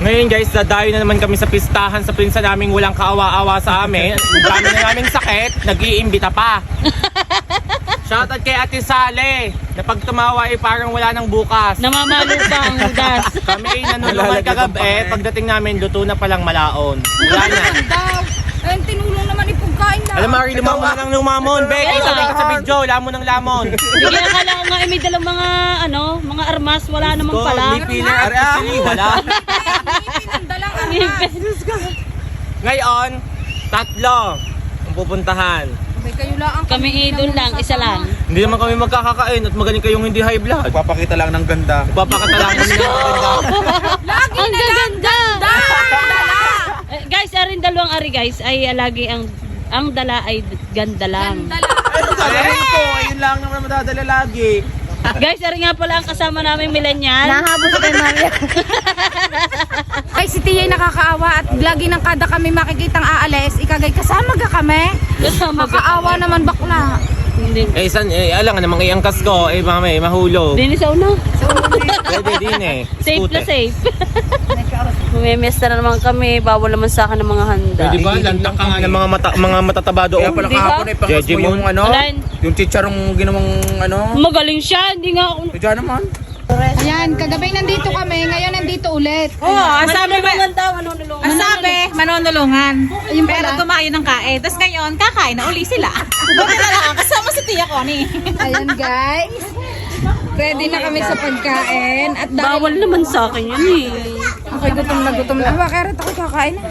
Ngayon guys, dadayo na naman kami sa pistahan sa pinsan naming walang kaawa-awa sa amin. Ang dami na naming sakit, nag-iimbita pa. Shoutout kay Ate Sale, na pag tumawa ay parang wala nang bukas. Namamalo pa ang udas. Kami nanulungan kagabi, pagdating namin luto na palang malaon. Wala na. Ay, tinulong naman ipagkain na. Alam mo, Ari, lumamon na ng lumamon. Be, kita ka sa video, lamon ng lamon. Hindi akala ko nga may dalang mga armas, wala naman pala. May pillar at actually, wala. Pinandalang armas. Ngayon, tatlo ang pupuntahan. May kayo lang. Kami idol lang, isa lang. Hindi naman kami magkakakain at magaling kayong hindi high blood. Papakita lang ng ganda. Papakatalaan kami ng maganda. Lagi Ang na lang. gaganda! Dala. Guys, aring dalawang ari guys, ay lagi ang dala ay ganda lang. Dala. Ano sasabihin ko? Ayun lang naman madadala lagi. Guys, ari nga pala ang kasama namin millennial. Nahabol ko kay Maria. Ay, si Tia nakakaawa at lagi nang kada kami makikitang aalis, ikagay kasama ka kami. Kasama ka. Makaawa naman bakla. Hindi. Alam nga namang iangkas ko, mamay, mahulog. Dini sa una. Pwede din eh. Safe na Scooter. safe. Mamimesta na naman kami, bawal naman sa akin ng mga handa. Pwede ba? Lantak ka nga ng mga matataba doon. Kaya pala Di ba? kahapon ay pangas mo yung ano, Alin? yung chicharong ginawang ano. Magaling siya, hindi nga ako. Diyan naman. Ayan, kagabi nandito kami, ngayon nandito ulit. Ang sabi ba? manunulungan. Ang sabi, manunulungan. Ayun Pero pala. tumayo ng kain. Tapos ngayon, kakain na uli sila. Buti na lang, kasama si Tia Connie. Ayan guys. Ready na kami sa pagkain. At dahil Bawal naman sa akin yun eh. ako'y gutom na. Bakit ako kakain na?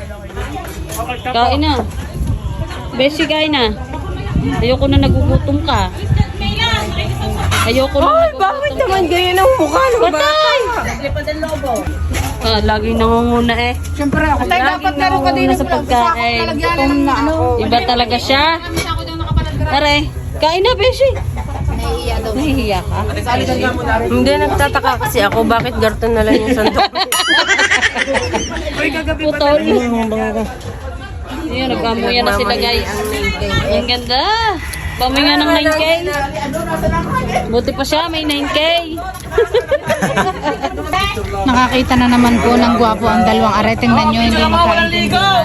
Kain na. Beshi, kain na. Ayoko na nagugutom ka. Ayoko na nagugutom. Bakit naman ganyan ang mukha ng Patay! Laging nangunguna eh. Siyempre ako. Tay, dapat meron ka din Nasa pagkain. Lalagyan ng ano. Iba talaga siya. Tare, kain na, Beshi. Nahihiya ka? Hindi, nagtataka kasi ako bakit garto na lang yung sandok. Putol. Ayun, nagpamuya na sila guys. Ang ganda. Pamuya ng 9K. Buti pa siya, may 9K. Nakakita na naman po ng gwapo ang dalawang are. Tingnan nyo, hindi magkaintindihan.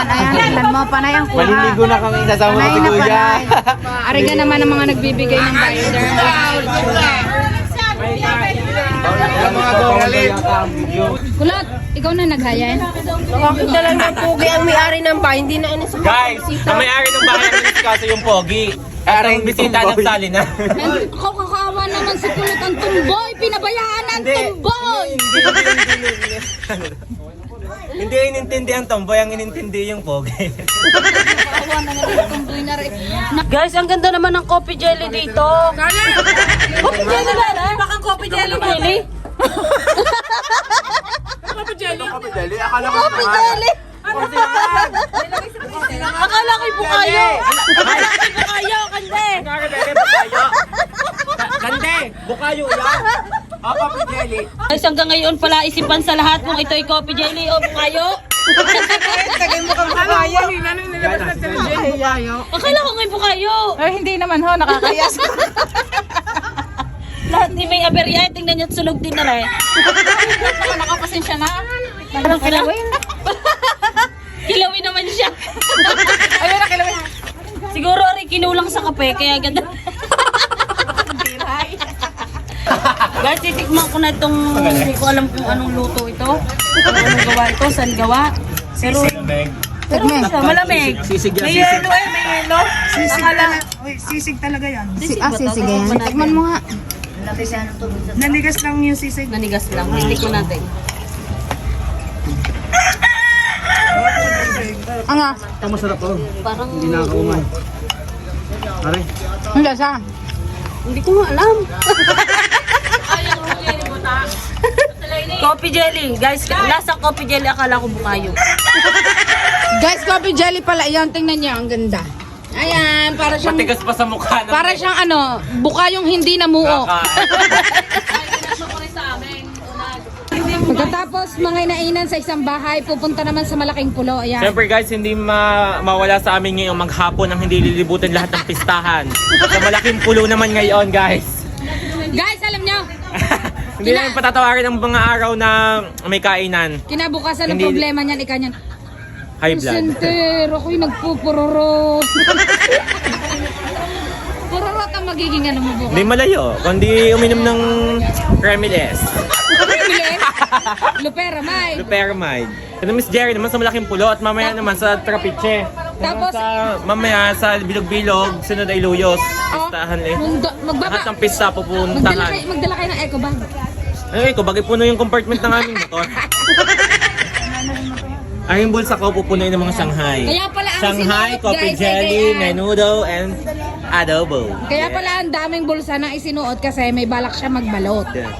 Ayan, tingnan mo, panay ang kuha. Maliligo na kami sasama Panay si na Kuya. panay. Ariga naman ang mga nagbibigay ng binder. Kulot, ikaw na naghayan. Bakit talaga ng pugi ang may-ari ng bahay? Hindi na inis. Guys, ang may-ari ng bahay ng kaso yung Pogi. At ang bisita ng Salina. Ako kakaawa naman si Kulot ang tumboy. Pinabayaan ang tumboy. Hindi inintindi ang tomboy, ang inintindi yung Pogi. Kakaawa naman ang tumboy na rin. Guys, ang ganda naman ng coffee jelly dito. Coffee jelly na rin? Baka coffee jelly. Jelly? Coffee jelly, akala ko Coffee jelly? Akala ko yung bukayo. Akala ko yung bukayo, kande. Kande, bukayo yan. Coffee jelly. Guys, hanggang ngayon pala isipan sa lahat kung ito ay coffee jelly o bukayo. Akala ko nga yung bukayo. Ay, hindi naman ho, nakakayas. Lahat ni may aberya, tingnan niyo at sunog din na rin. Nakapasensya na. Anong kilawin? Kilawin naman siya. Ayun na, kilawin. Siguro rin kinulang sa kape, kaya ganda. Guys, titikman ko na itong, hindi ko alam kung anong luto ito. Anong gawa ito, saan gawa. Pero malamig. Sisig yan, May sisig. yelo eh, may yelo. Sisig talaga. Sisig Ah, sisig yan. Tikman mo nga. Nanigas lang yung sisig. Nanigas lang, titikman natin. Anga. Ang masarap to. Parang, Hindi nakakauman. Pare. Ang lasa. hindi ko nga alam. Coffee jelly. Guys, lasang coffee jelly, akala ko bukayo. Guys, coffee jelly pala yan. Tingnan niyo, ang ganda. Ayan, para siyang Matigas pa sa mukha. para siyang ano, bukayong hindi namuo. Pagkatapos mga inainan sa isang bahay, pupunta naman sa malaking pulo. Ayan. Siyempre guys, hindi mawala sa amin ngayong maghapon ang hindi lilibutan lahat ng pistahan. Sa malaking pulo naman ngayon guys. Guys, alam nyo, Hindi namin patatawarin ang mga araw na may kainan. Kinabukasan ng Hindi- problema niyan, ikanyan. High blood. Center, ako'y nagpupuroro. Puroro ka magiging ano mo bukas. Hindi malayo, kundi uminom ng Remiles. Lupera, may. Luperamide. Ito Miss Jerry naman sa Malaking Pulo at mamaya naman sa Trapiche. Tapos- Mamaya sa Bilog-Bilog, sunod ay Luyos. Pistahan eh. Lahat ng pista pupuntahan. Magdala kayo ng eco bag. Ay, kubagay puno yung compartment ng aming motor. Ay, yung bulsa ko pupunuin ng mga Shanghai. Kaya pala ang Shanghai, sinuot, coffee guys, jelly, ay kaya- menudo, and adobo. Kaya pala ang daming bulsa na isinuot kasi may balak siya magbalot. Yeah.